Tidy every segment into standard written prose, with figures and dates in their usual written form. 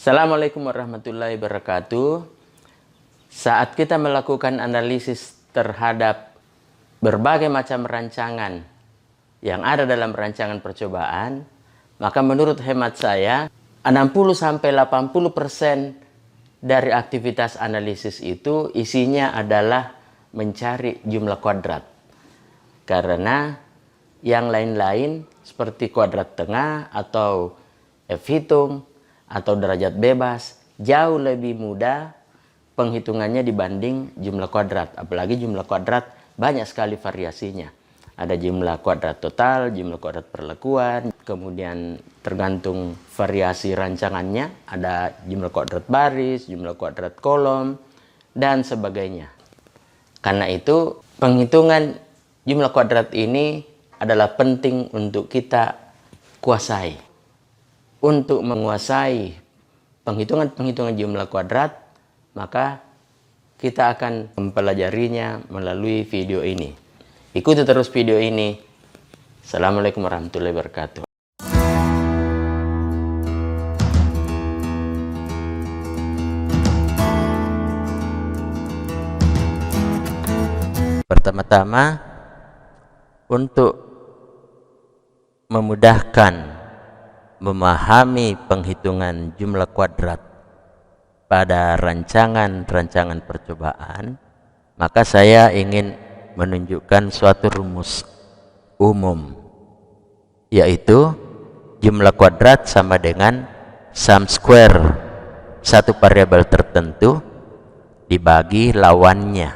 Assalamualaikum warahmatullahi wabarakatuh. Saat kita melakukan analisis terhadap berbagai macam rancangan yang ada dalam rancangan percobaan, maka menurut hemat saya 60-80% dari aktivitas analisis itu isinya adalah mencari jumlah kuadrat. Karena yang lain-lain seperti kuadrat tengah atau F-hitung atau derajat bebas jauh lebih mudah penghitungannya dibanding jumlah kuadrat. Apalagi jumlah kuadrat banyak sekali variasinya. Ada jumlah kuadrat total, jumlah kuadrat perlakuan, kemudian tergantung variasi rancangannya, ada jumlah kuadrat baris, jumlah kuadrat kolom, dan sebagainya. Karena itu penghitungan jumlah kuadrat ini adalah penting untuk kita kuasai. Untuk menguasai penghitungan jumlah kuadrat, maka kita akan mempelajarinya melalui video ini. Ikuti terus video ini. Assalamualaikum warahmatullahi wabarakatuh. Pertama-tama, untuk memudahkan memahami penghitungan jumlah kuadrat pada rancangan percobaan, maka saya ingin menunjukkan suatu rumus umum, yaitu jumlah kuadrat sama dengan sum square satu variabel tertentu dibagi lawannya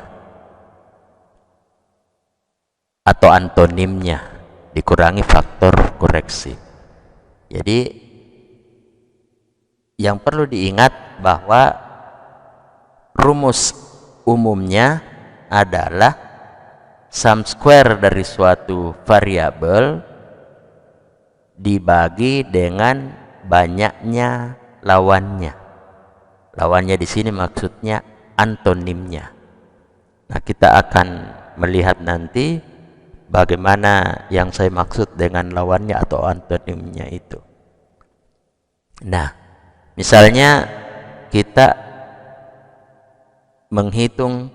atau antonimnya dikurangi faktor koreksi. Jadi yang perlu diingat bahwa rumus umumnya adalah sum square dari suatu variabel dibagi dengan banyaknya lawannya. Lawannya di sini maksudnya antonimnya. Nah, kita akan melihat nanti bagaimana yang saya maksud dengan lawannya atau antonimnya itu. Nah, misalnya kita menghitung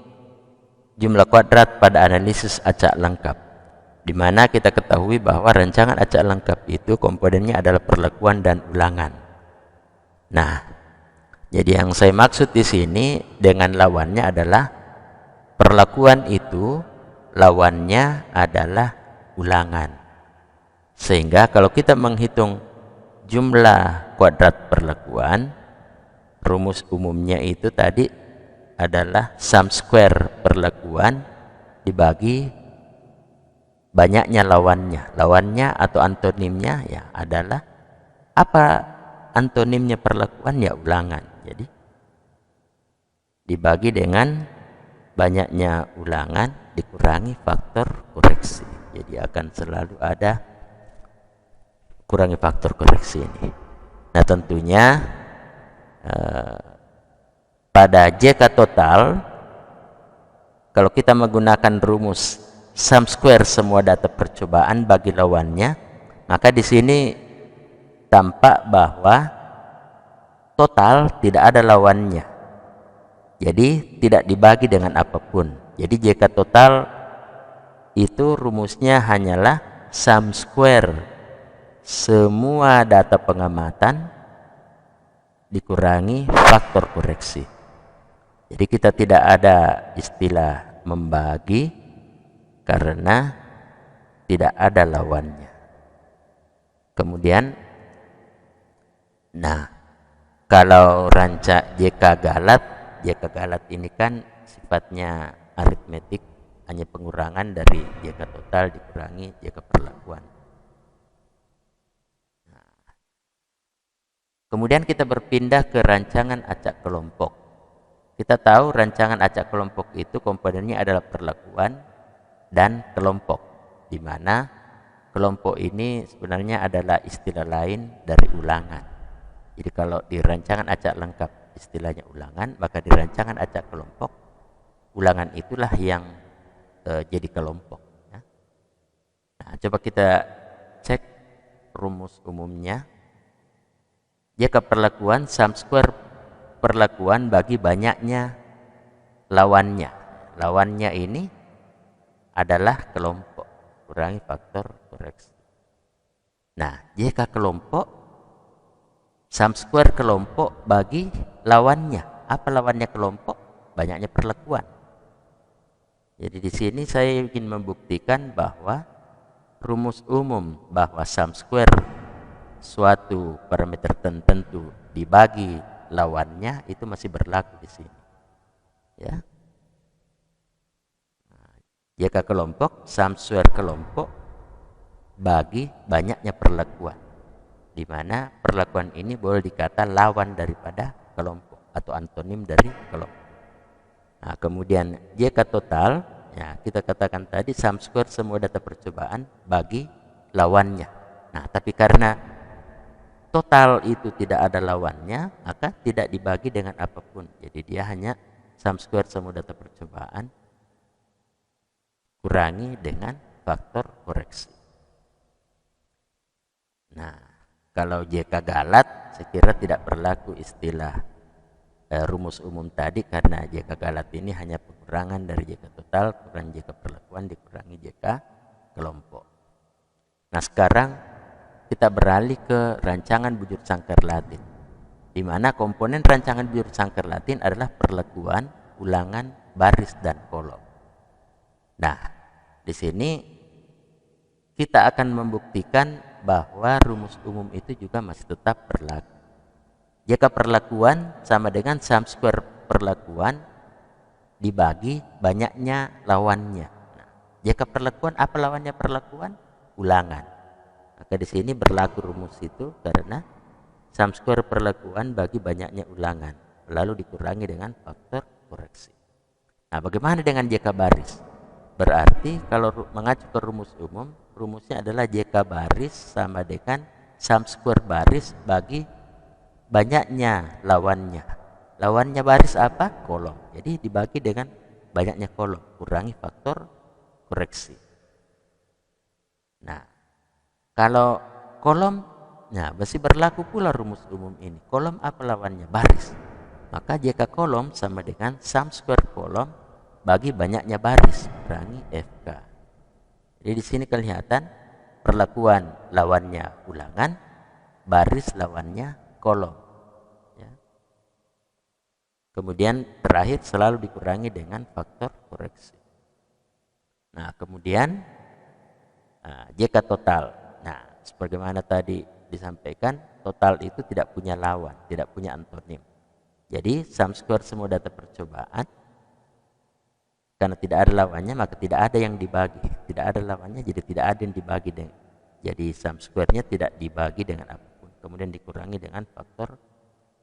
jumlah kuadrat pada analisis acak lengkap, di mana kita ketahui bahwa rancangan acak lengkap itu komponennya adalah perlakuan dan ulangan. Nah, jadi yang saya maksud di sini dengan lawannya adalah perlakuan itu lawannya adalah ulangan. Sehingga kalau kita menghitung jumlah kuadrat perlakuan, rumus umumnya itu tadi adalah sum square perlakuan dibagi banyaknya lawannya. Lawannya atau antonimnya ya adalah apa? Antonimnya perlakuan ya ulangan. Jadi dibagi dengan banyaknya ulangan dikurangi faktor koreksi. Jadi akan selalu ada kurangi faktor koreksi ini. Nah, tentunya pada JK total, kalau kita menggunakan rumus sum square semua data percobaan bagi lawannya, maka di sini tampak bahwa total tidak ada lawannya. Jadi tidak dibagi dengan apapun. Jadi JK total itu rumusnya hanyalah sum square semua data pengamatan dikurangi faktor koreksi. Jadi kita tidak ada istilah membagi karena tidak ada lawannya. Kemudian, nah, kalau rancak JK Galat ini kan sifatnya aritmetik, hanya pengurangan dari JK total dikurangi JK perlakuan. Nah, kemudian kita berpindah ke rancangan acak kelompok. Kita tahu rancangan acak kelompok itu komponennya adalah perlakuan dan kelompok, di mana kelompok ini sebenarnya adalah istilah lain dari ulangan. Jadi kalau di rancangan acak lengkap istilahnya ulangan, maka di rancangan acak kelompok ulangan itulah yang jadi kelompok ya. Nah, coba kita cek rumus umumnya. jika perlakuan sum square perlakuan bagi banyaknya lawannya. Lawannya ini adalah kelompok, kurangi faktor koreksi. Nah, jika kelompok, sum square kelompok bagi lawannya. Apa lawannya kelompok? Banyaknya perlakuan. Jadi di sini saya ingin membuktikan bahwa rumus umum bahwa sum square suatu parameter tertentu dibagi lawannya itu masih berlaku di sini. Ya. Jika kelompok, sum square kelompok bagi banyaknya perlakuan, di mana perlakuan ini boleh dikata lawan daripada kelompok atau antonim dari kelompok. Nah, kemudian jika total, ya kita katakan tadi sum square semua data percobaan bagi lawannya. Nah, tapi karena total itu tidak ada lawannya, maka tidak dibagi dengan apapun. Jadi dia hanya sum square semua data percobaan kurangi dengan faktor koreksi. Nah, kalau JK galat, saya kira tidak berlaku istilah rumus umum tadi, karena JK galat ini hanya pengurangan dari JK total, kurangi JK perlakuan, dikurangi JK kelompok. Nah, sekarang kita beralih ke rancangan bujur sangkar Latin, di mana komponen rancangan bujur sangkar Latin adalah perlakuan, ulangan, baris, dan kolom. Nah, di sini kita akan membuktikan bahwa rumus umum itu juga masih tetap berlaku. Jika perlakuan sama dengan sum square perlakuan dibagi banyaknya lawannya. Nah, jika perlakuan, apa lawannya perlakuan? Ulangan. Maka di sini berlaku rumus itu karena sum square perlakuan bagi banyaknya ulangan, lalu dikurangi dengan faktor koreksi. Nah, bagaimana dengan JK baris? Berarti kalau mengacu ke rumus umum, rumusnya adalah JK baris sama dengan sum square baris bagi banyaknya lawannya. Lawannya baris apa? Kolom. Jadi dibagi dengan banyaknya kolom, kurangi faktor koreksi. Nah, kalau kolom, nah masih berlaku pula rumus umum ini. Kolom apa lawannya? Baris. Maka JK kolom sama dengan sum square kolom bagi banyaknya baris, kurangi FK. Jadi di sini kelihatan perlakuan lawannya ulangan, baris lawannya kolom. Ya. Kemudian terakhir selalu dikurangi dengan faktor koreksi. Nah, kemudian JK total. Nah, sebagaimana tadi disampaikan, total itu tidak punya lawan, tidak punya antonim. Jadi sum square semua data percobaan, karena tidak ada lawannya maka tidak ada yang dibagi. Tidak ada lawannya, jadi tidak ada yang dibagi. Jadi sum square-nya tidak dibagi dengan apapun. Kemudian dikurangi dengan faktor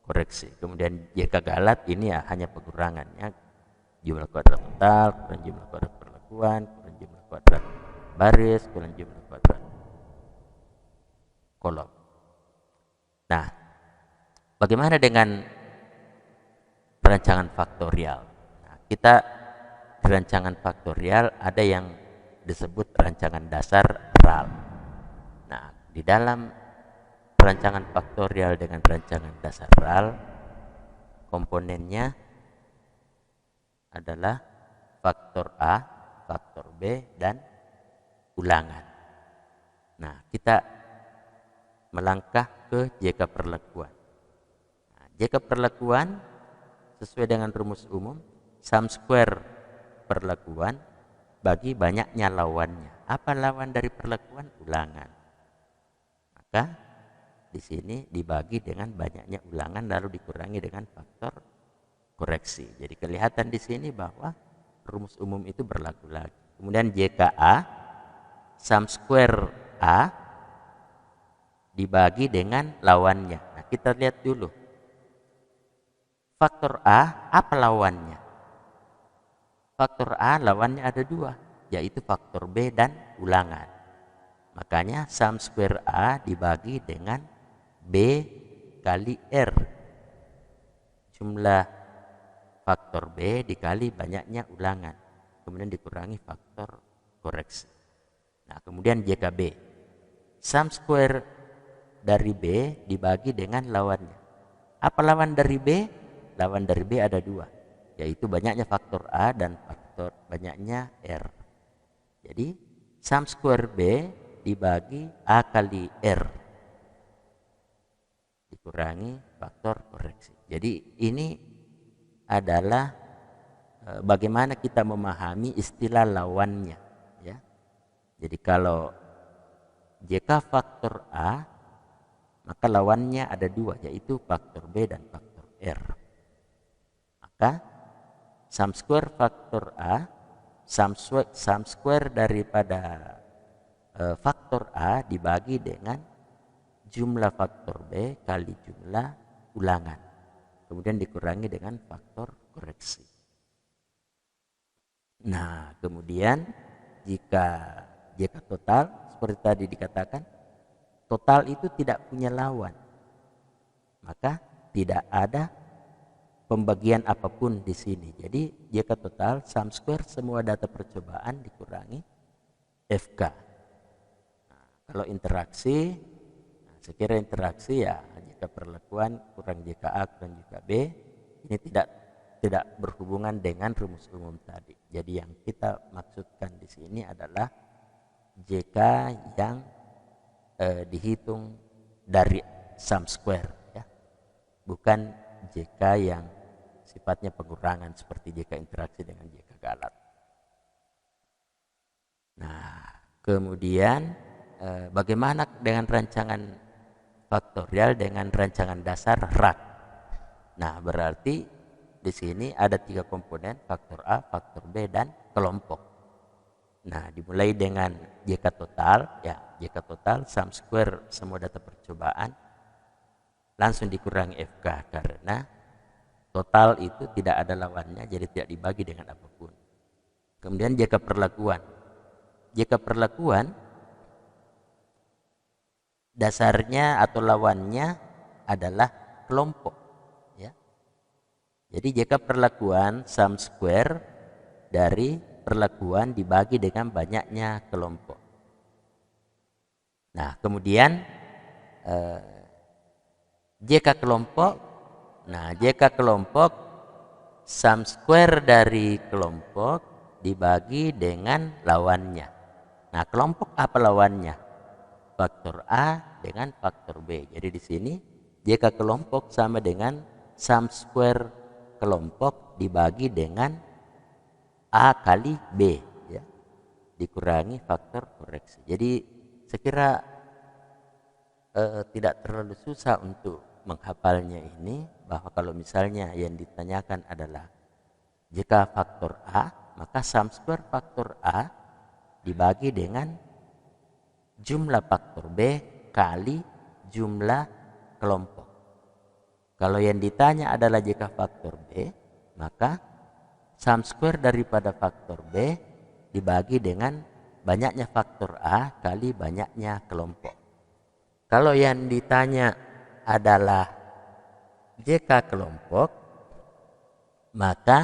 koreksi. Kemudian JK galat ini ya hanya pengurangannya, jumlah kuadrat total, kurang jumlah kuadrat perlakuan, kurang jumlah kuadrat baris, kurang jumlah kuadrat kolom. Nah, bagaimana dengan perancangan faktorial? Nah, kita rancangan faktorial ada yang disebut rancangan dasar RAL. Nah, di dalam rancangan faktorial dengan rancangan dasar RAL, komponennya adalah faktor A, faktor B, dan ulangan. Nah, kita melangkah ke JK perlakuan. Nah, JK perlakuan sesuai dengan rumus umum, sum square perlakuan bagi banyaknya lawannya. Apa lawan dari perlakuan? Ulangan. Maka di sini dibagi dengan banyaknya ulangan lalu dikurangi dengan faktor koreksi. Jadi kelihatan di sini bahwa rumus umum itu berlaku lagi. Kemudian JKA, sum square A dibagi dengan lawannya. Nah, kita lihat dulu. Faktor A, apa lawannya? Faktor A lawannya ada dua, yaitu faktor B dan ulangan. Makanya sum square A dibagi dengan B kali R. Jumlah faktor B dikali banyaknya ulangan. Kemudian dikurangi faktor koreksi. Nah, kemudian JKB. Sum square dari B dibagi dengan lawannya. Apa lawan dari B? Lawan dari B ada dua, yaitu banyaknya faktor A dan faktor banyaknya R. Jadi sum square B dibagi A kali R dikurangi faktor koreksi. Jadi ini adalah bagaimana kita memahami istilah lawannya, ya. Jadi kalau jika faktor A, maka lawannya ada dua, yaitu faktor B dan faktor R. Maka sum square faktor A, sum square daripada faktor A dibagi dengan jumlah faktor B kali jumlah ulangan, kemudian dikurangi dengan faktor koreksi. Nah, kemudian jika total seperti tadi dikatakan, total itu tidak punya lawan, maka tidak ada pembagian apapun di sini. Jadi jika total sum square semua data percobaan dikurangi FK. Nah, kalau interaksi, saya kira interaksi ya jika perlakuan kurang JKA kurang JKB, ini tidak berhubungan dengan rumus umum tadi. Jadi yang kita maksudkan di sini adalah JK yang dihitung dari sum square, ya, bukan JK yang sifatnya pengurangan seperti JK interaksi dengan JK galat. Nah, kemudian bagaimana dengan rancangan faktorial dengan rancangan dasar RAK? Nah, berarti di sini ada 3 komponen, faktor A, faktor B, dan kelompok. Nah, dimulai dengan JK total, ya, JK total sum square semua data percobaan langsung dikurangi FK karena total itu tidak ada lawannya, jadi tidak dibagi dengan apapun. Kemudian JK perlakuan. JK perlakuan dasarnya atau lawannya adalah kelompok, ya. Jadi JK perlakuan sum square dari perlakuan dibagi dengan banyaknya kelompok. Nah, kemudian JK kelompok. Nah, JK kelompok sum square dari kelompok dibagi dengan lawannya. Nah, kelompok apa lawannya? Faktor A dengan faktor B. Jadi di sini JK kelompok sama dengan sum square kelompok dibagi dengan A kali B, ya, dikurangi faktor koreksi. Jadi saya kira tidak terlalu susah untuk menghafalnya ini, bahwa kalau misalnya yang ditanyakan adalah jika faktor A, maka sum square faktor A dibagi dengan jumlah faktor B kali jumlah kelompok. Kalau yang ditanya adalah jika faktor B, maka sum square daripada faktor B dibagi dengan banyaknya faktor A kali banyaknya kelompok. Kalau yang ditanya adalah JK kelompok, maka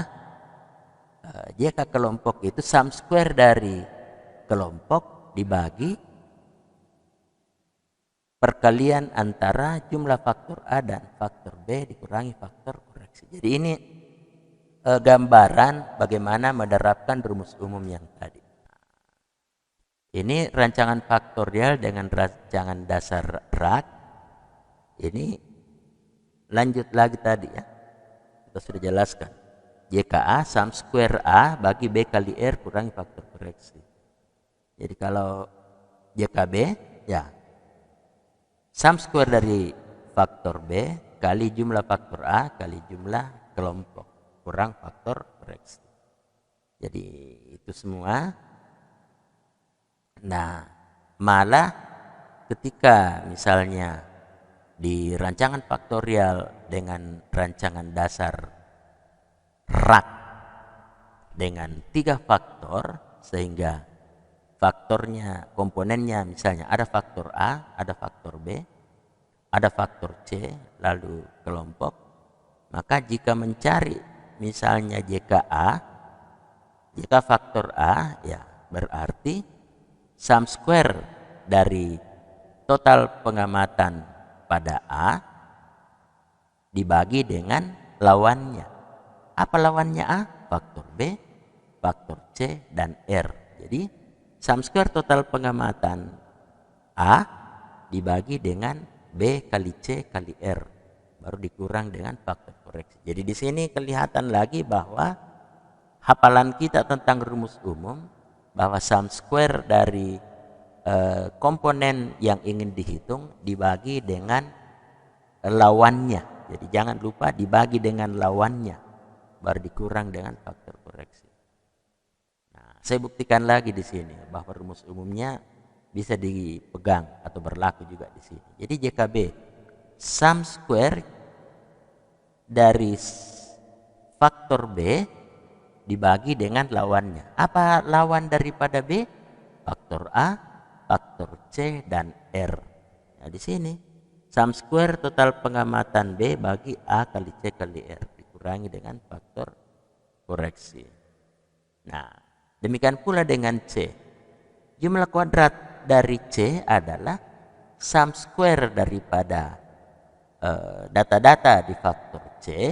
JK kelompok itu sum square dari kelompok dibagi perkalian antara jumlah faktor A dan faktor B dikurangi faktor koreksi. Jadi ini gambaran bagaimana menerapkan rumus umum yang tadi. Ini rancangan faktorial dengan rancangan dasar RAK. Ini lanjut lagi tadi, ya. Kita sudah jelaskan. JKA sum square A bagi B kali R kurangi faktor koreksi. Jadi kalau JKB, ya, sum square dari faktor B kali jumlah faktor A kali jumlah kelompok kurang faktor koreksi. Jadi itu semua. Nah, malah ketika misalnya di rancangan faktorial dengan rancangan dasar RAK dengan 3 faktor, sehingga faktornya, komponennya misalnya ada faktor A, ada faktor B, ada faktor C, lalu kelompok, maka jika mencari misalnya JKA, jika faktor A, ya berarti sum square dari total pengamatan pada A dibagi dengan lawannya. Apa lawannya A? Faktor B, faktor C, dan R. Jadi sum square total pengamatan A dibagi dengan B kali C kali R, baru dikurang dengan faktor koreksi. Jadi di sini kelihatan lagi bahwa hafalan kita tentang rumus umum, bahwa sum square dari komponen yang ingin dihitung dibagi dengan lawannya. Jadi jangan lupa dibagi dengan lawannya, baru dikurang dengan faktor koreksi. Nah, saya buktikan lagi di sini bahwa rumus umumnya bisa dipegang atau berlaku juga di sini. Jadi JKB, sum square dari faktor B dibagi dengan lawannya. Apa lawan daripada B? Faktor A, faktor C, dan R. Nah, di sini sum square total pengamatan B bagi A kali C kali R dikurangi dengan faktor koreksi. Nah, demikian pula dengan C. Jumlah kuadrat dari C adalah sum square daripada data-data di faktor C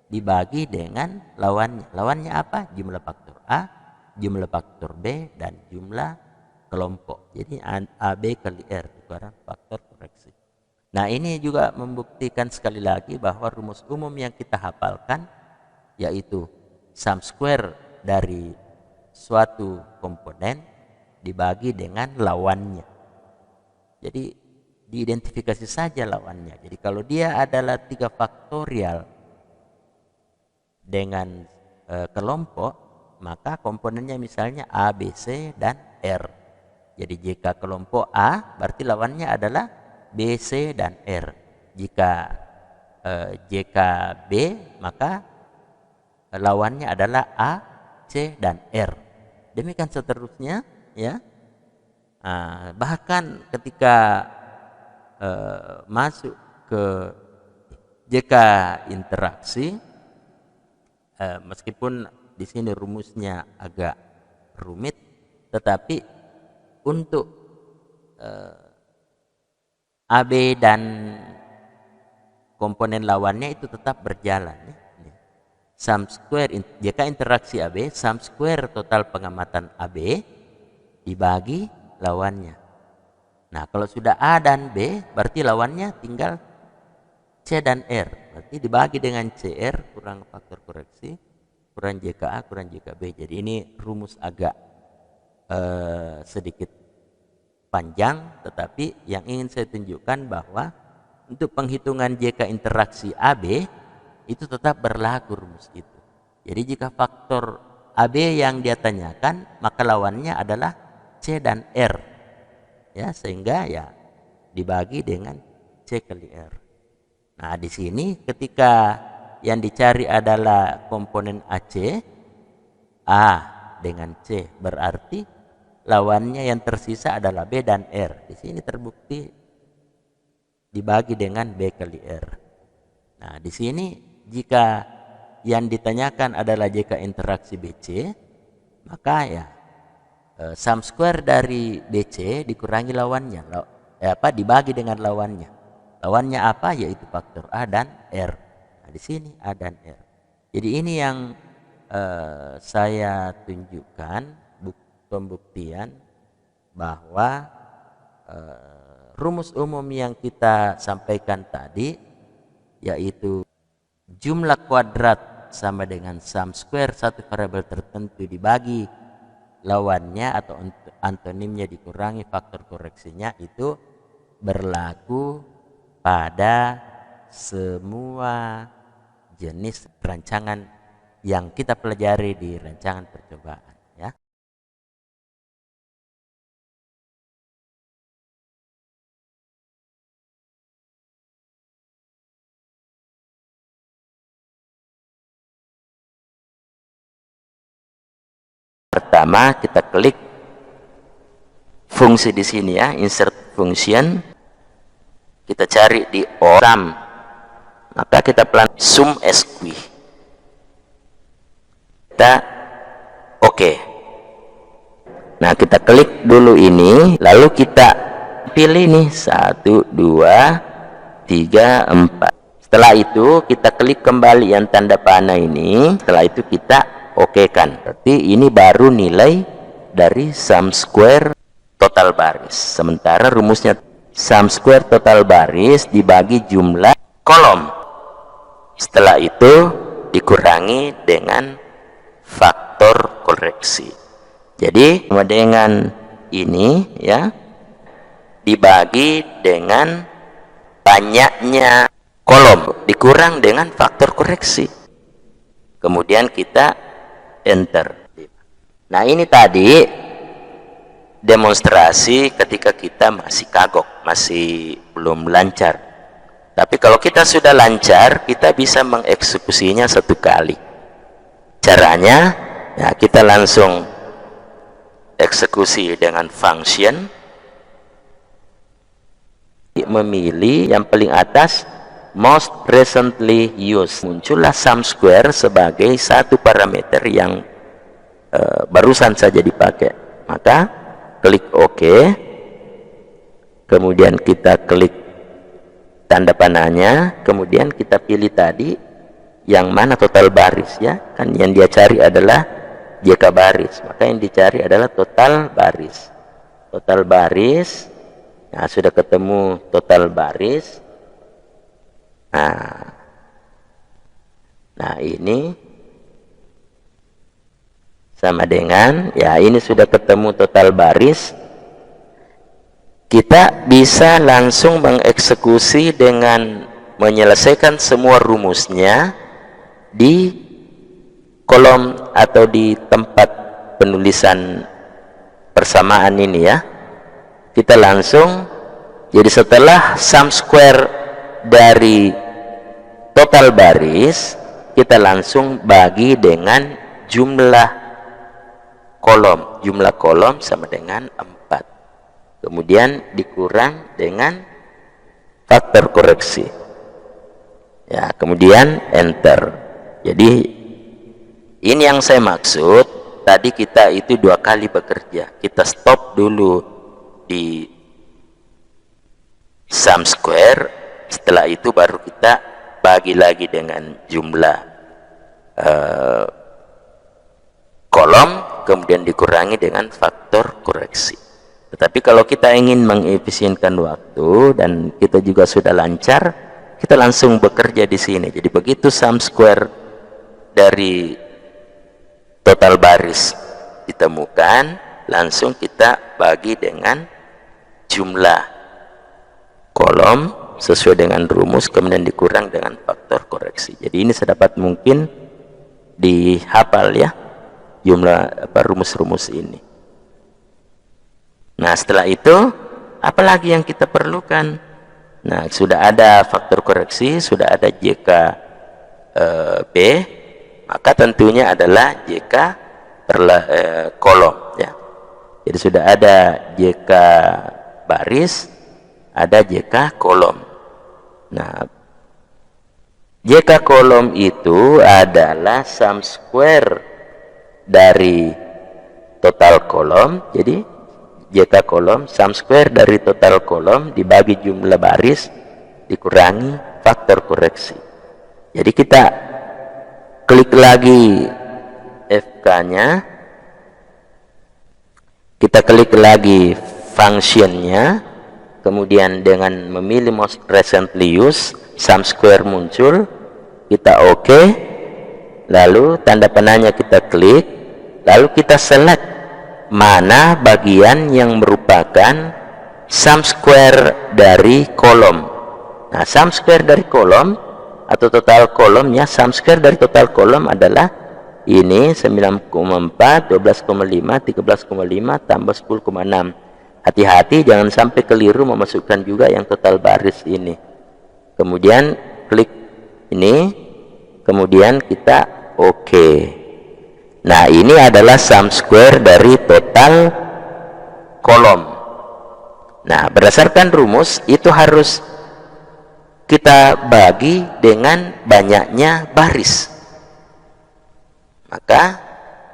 dibagi dengan lawannya. Lawannya apa? Jumlah faktor A, jumlah faktor B, dan jumlah kelompok. Jadi AB kali R dikurangi faktor koreksi. Nah, ini juga membuktikan sekali lagi bahwa rumus umum yang kita hafalkan, yaitu sum square dari suatu komponen dibagi dengan lawannya. Jadi diidentifikasi saja lawannya. Jadi kalau dia adalah 3 faktorial dengan kelompok, maka komponennya misalnya A, B, C, dan R. Jadi jika kelompok A, berarti lawannya adalah B, C, dan R. Jika JKB, maka lawannya adalah A, C, dan R. Demikian seterusnya, ya. Bahkan ketika masuk ke JK interaksi, meskipun di sini rumusnya agak rumit, tetapi untuk AB dan komponen lawannya itu tetap berjalan. Sum square JK interaksi AB, sum square total pengamatan AB dibagi lawannya. Nah, kalau sudah A dan B, berarti lawannya tinggal C dan R. Berarti dibagi dengan CR kurang faktor koreksi, kurang JKA, kurang JKB. Jadi ini rumus agak sedikit panjang, tetapi yang ingin saya tunjukkan bahwa untuk penghitungan JK interaksi AB itu tetap berlaku rumus itu. Jadi jika faktor AB yang dia tanyakan, maka lawannya adalah C dan R. Ya, sehingga ya dibagi dengan C kali R. Nah, di sini ketika yang dicari adalah komponen AC, A dengan C, berarti lawannya yang tersisa adalah B dan R. Di sini terbukti dibagi dengan B kali R. Nah, di sini jika yang ditanyakan adalah JK interaksi BC, maka ya sum square dari BC dikurangi lawannya, dibagi dengan lawannya. Lawannya apa? Yaitu faktor A dan R. Nah, di sini A dan R. Jadi ini yang saya tunjukkan pembuktian bahwa rumus umum yang kita sampaikan tadi, yaitu jumlah kuadrat sama dengan sum square satu variabel tertentu dibagi lawannya atau antonimnya dikurangi faktor koreksinya, itu berlaku pada semua jenis rancangan yang kita pelajari di rancangan percobaan, ya. Pertama kita klik fungsi di sini, ya, insert function. Kita cari di sum, maka kita pelan sum SQ. Kita oke. Nah, kita klik dulu ini, lalu kita pilih nih 1, 2, 3, 4. Setelah itu kita klik kembali yang tanda panah ini. Setelah itu kita oke kan. Berarti ini baru nilai dari sum square total baris. Sementara rumusnya sum square total baris dibagi jumlah kolom. Setelah itu dikurangi dengan faktor koreksi. Jadi sama dengan ini ya, dibagi dengan banyaknya kolom dikurang dengan faktor koreksi. Kemudian kita enter. Nah, ini tadi demonstrasi ketika kita masih kagok, masih belum lancar. Tapi kalau kita sudah lancar, kita bisa mengeksekusinya satu kali. Caranya, ya kita langsung eksekusi dengan function, memilih yang paling atas, most recently used. Muncullah sum square sebagai satu parameter yang barusan saja dipakai. Maka klik OK, kemudian kita klik tanda panahnya, kemudian kita pilih tadi yang mana total baris ya, kan yang dia cari adalah JK baris, maka yang dicari adalah total baris. Total baris, nah sudah ketemu total baris. Nah ini sama dengan, ya ini sudah ketemu total baris. Kita bisa langsung mengeksekusi dengan menyelesaikan semua rumusnya di kolom atau di tempat penulisan persamaan ini ya. Kita langsung, jadi setelah sum square dari total baris, kita langsung bagi dengan jumlah kolom. Jumlah kolom sama dengan 4. Kemudian dikurang dengan faktor koreksi. Ya, kemudian enter. Jadi ini yang saya maksud. Tadi kita itu 2 kali bekerja. Kita stop dulu di sum square. Setelah itu baru kita bagi lagi dengan jumlah kolom, kemudian dikurangi dengan faktor koreksi. Tetapi kalau kita ingin mengefisienkan waktu dan kita juga sudah lancar, kita langsung bekerja di sini. Jadi begitu sum square dari total baris ditemukan, langsung kita bagi dengan jumlah kolom sesuai dengan rumus, kemudian dikurang dengan faktor koreksi. Jadi ini sedapat mungkin dihafal ya, jumlah rumus-rumus ini. Nah, setelah itu apalagi yang kita perlukan? Nah, sudah ada faktor koreksi, sudah ada JK B, maka tentunya adalah JK kolom ya. Jadi sudah ada JK baris, ada JK kolom. Nah, JK kolom itu adalah sum square dari total kolom. Jadi JK kolom, sum square dari total kolom dibagi jumlah baris dikurangi faktor koreksi. Jadi kita klik lagi FK-nya, kita klik lagi function-nya, kemudian dengan memilih most recently used, sum square muncul, kita OK, lalu tanda panahnya kita klik, lalu kita select mana bagian yang merupakan sum square dari kolom. Nah, sum square dari kolom atau total kolomnya, sum square dari total kolom adalah ini 9,4, 12,5, 13,5 tambah 10,6. Hati-hati jangan sampai keliru memasukkan juga yang total baris ini. Kemudian klik ini, kemudian kita OK. Nah, ini adalah sum square dari total kolom. Nah, berdasarkan rumus itu harus kita bagi dengan banyaknya baris. Maka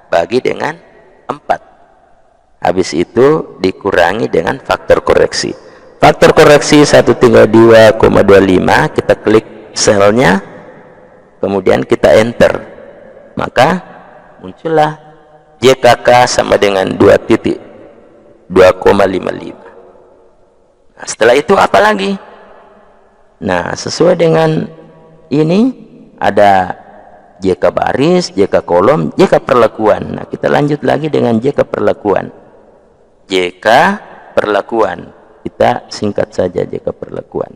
bagi dengan 4. Habis itu dikurangi dengan faktor koreksi. faktor koreksi 132,25, kita klik selnya, kemudian kita enter, maka muncullah JKK sama dengan 2,55. Nah, setelah itu apa lagi? Nah, sesuai dengan ini ada JK baris, JK kolom, JK perlakuan. Nah, kita lanjut lagi dengan JK perlakuan. JK perlakuan, kita singkat saja JK perlakuan.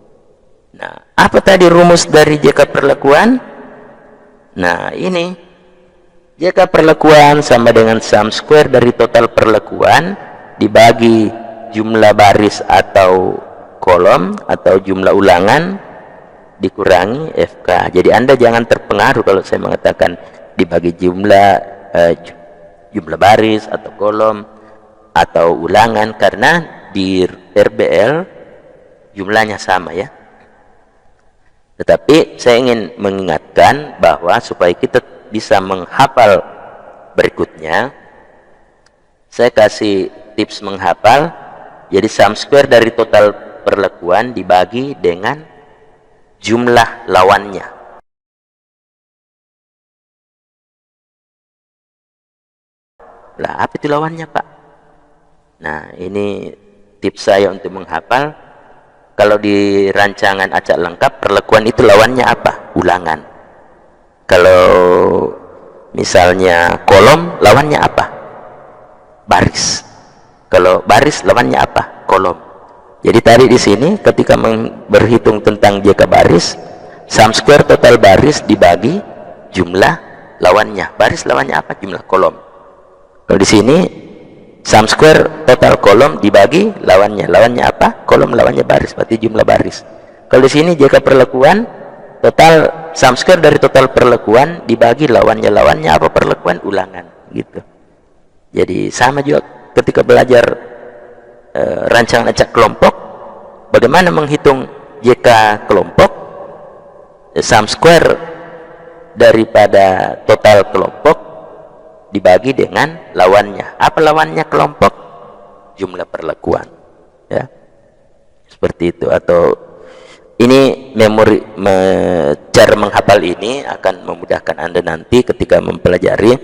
Nah, apa tadi rumus dari JK perlakuan? Nah, ini JK perlakuan sama dengan sum square dari total perlakuan dibagi jumlah baris atau kolom atau jumlah ulangan dikurangi FK. Jadi Anda jangan terpengaruh kalau saya mengatakan dibagi jumlah baris atau kolom atau ulangan, karena di RBL jumlahnya sama ya. Tetapi saya ingin mengingatkan bahwa supaya kita bisa menghafal berikutnya, saya kasih tips menghafal. Jadi sum square dari total perlakuan dibagi dengan jumlah lawannya. Lah, apa itu lawannya, Pak? Nah, ini tips saya untuk menghafal. Kalau di rancangan acak lengkap, perlakuan itu lawannya apa? Ulangan. Kalau misalnya kolom, lawannya apa? Baris. Kalau baris, lawannya apa? Kolom. Jadi tadi di sini ketika berhitung tentang JK baris, sum square total baris dibagi jumlah lawannya. Baris lawannya apa? Jumlah kolom. Kalau di sini sum square total kolom dibagi lawannya. Lawannya apa? Kolom, lawannya baris. Berarti jumlah baris. Kalau di sini JK perlakuan, total sum square dari total perlakuan dibagi lawannya. Lawannya apa? Perlakuan, ulangan, gitu. Jadi sama juga ketika belajar rancangan acak kelompok, bagaimana menghitung JK kelompok, sum square daripada total kelompok dibagi dengan lawannya. Apa lawannya kelompok? Jumlah perlakuan, ya, seperti itu. Atau ini memori, cara menghafal ini akan memudahkan Anda nanti ketika mempelajari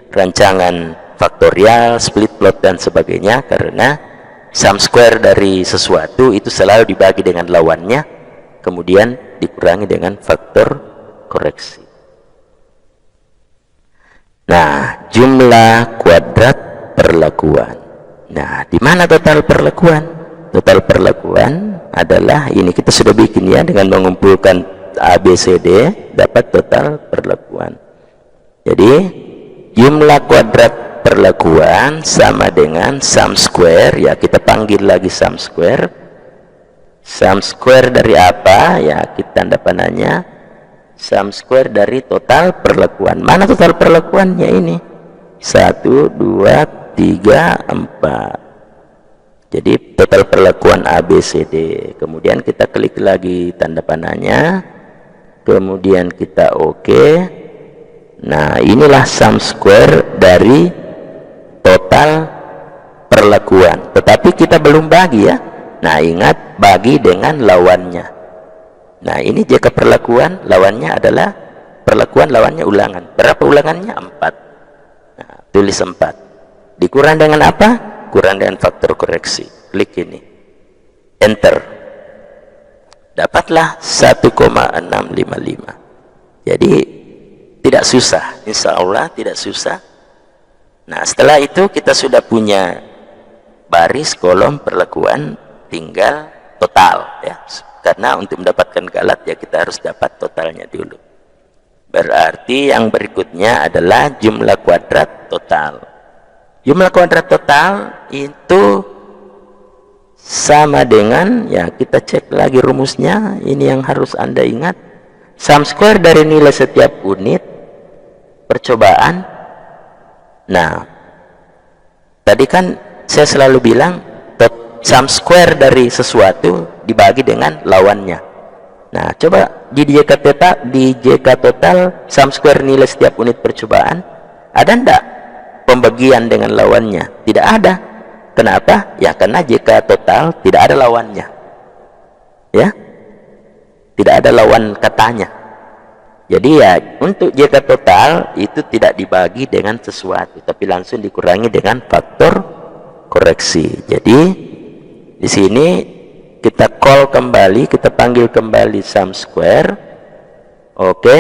rancangan faktorial, split plot dan sebagainya, karena sum square dari sesuatu itu selalu dibagi dengan lawannya, kemudian dikurangi dengan faktor koreksi. Nah, jumlah kuadrat perlakuan. Nah, di mana total perlakuan? Total perlakuan adalah ini, kita sudah bikin ya, dengan mengumpulkan ABCD dapat total perlakuan. Jadi jumlah kuadrat perlakuan sama dengan sum square, ya kita panggil lagi sum square. Sum square dari apa? Ya kita tanda panahnya sum square dari total perlakuan. Mana total perlakuannya ini? 1, 2, 3, 4. Jadi total perlakuan ABCD. Kemudian kita klik lagi tanda panahnya, kemudian kita oke. Nah, inilah sum square dari total perlakuan, tetapi kita belum bagi ya. Nah, ingat, bagi dengan lawannya. Nah, ini JK perlakuan, lawannya adalah perlakuan, lawannya ulangan. Berapa ulangannya? 4. Nah, tulis 4. Dikurang dengan apa? Kurang dengan faktor koreksi. Klik ini, enter, dapatlah 1,655. Jadi tidak susah, insya Allah tidak susah. Nah, setelah itu kita sudah punya baris, kolom, perlakuan, tinggal total ya. Karena untuk mendapatkan galat ya kita harus dapat totalnya dulu. Berarti yang berikutnya adalah jumlah kuadrat total. Jumlah kuadrat total itu sama dengan, ya kita cek lagi rumusnya. Ini yang harus Anda ingat. Sum square dari nilai setiap unit percobaan. Nah, tadi kan saya selalu bilang sum square dari sesuatu dibagi dengan lawannya. Nah, coba di JK total sum square nilai setiap unit percobaan, ada enggak pembagian dengan lawannya? Tidak ada. Kenapa? Ya karena JK total tidak ada lawannya. ya, tidak ada lawan katanya. Jadi ya untuk JK total itu tidak dibagi dengan sesuatu, tapi langsung dikurangi dengan faktor koreksi. Jadi di sini kita call kembali, kita panggil kembali sum square. Oke.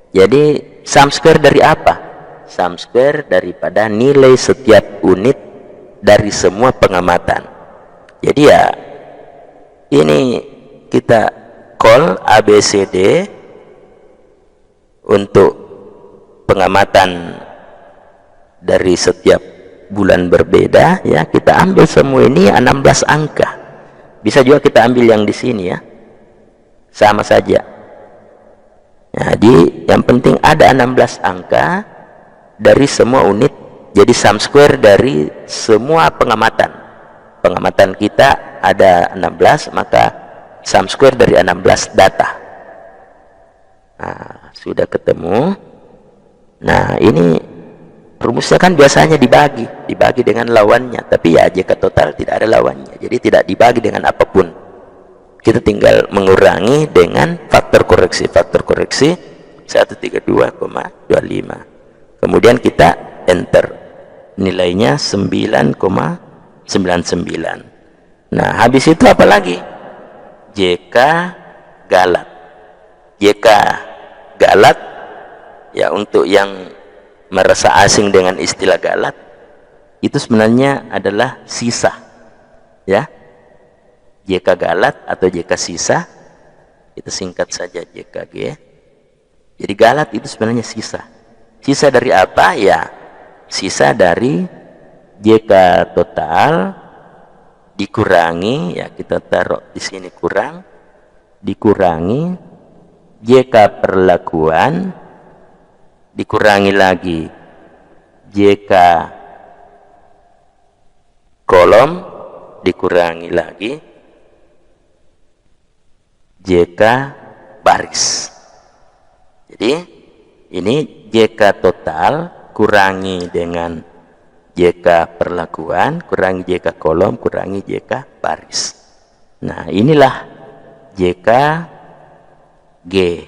Jadi sum square dari apa? Sum square daripada nilai setiap unit dari semua pengamatan. Jadi ya ini kita call ABCD untuk pengamatan dari setiap bulan berbeda, ya. Kita ambil semua ini 16 angka. Bisa juga kita ambil yang di sini, ya. Sama saja. Jadi yang penting ada 16 angka dari semua unit. Jadi sum square dari semua pengamatan. Pengamatan kita ada 16, maka sum square dari 16 data. Nah, sudah ketemu. Nah, ini rumusnya kan biasanya dibagi dengan lawannya, tapi ya JK total tidak ada lawannya, jadi tidak dibagi dengan apapun. Kita tinggal mengurangi dengan faktor koreksi 132,25. Kemudian kita enter, nilainya 9,99. Nah, habis itu apa lagi? JK galat. JK galat, ya, untuk yang merasa asing dengan istilah galat, itu sebenarnya adalah sisa, ya. JK galat atau JK sisa, kita singkat saja JKG. Jadi galat itu sebenarnya sisa. Sisa dari apa? Ya, sisa dari JK total dikurangi, ya, kita taruh di sini kurang, dikurangi JK perlakuan, dikurangi lagi JK kolom, dikurangi lagi JK baris. Jadi ini JK total kurangi dengan JK perlakuan, kurangi JK kolom, kurangi JK baris. Nah, inilah JK G.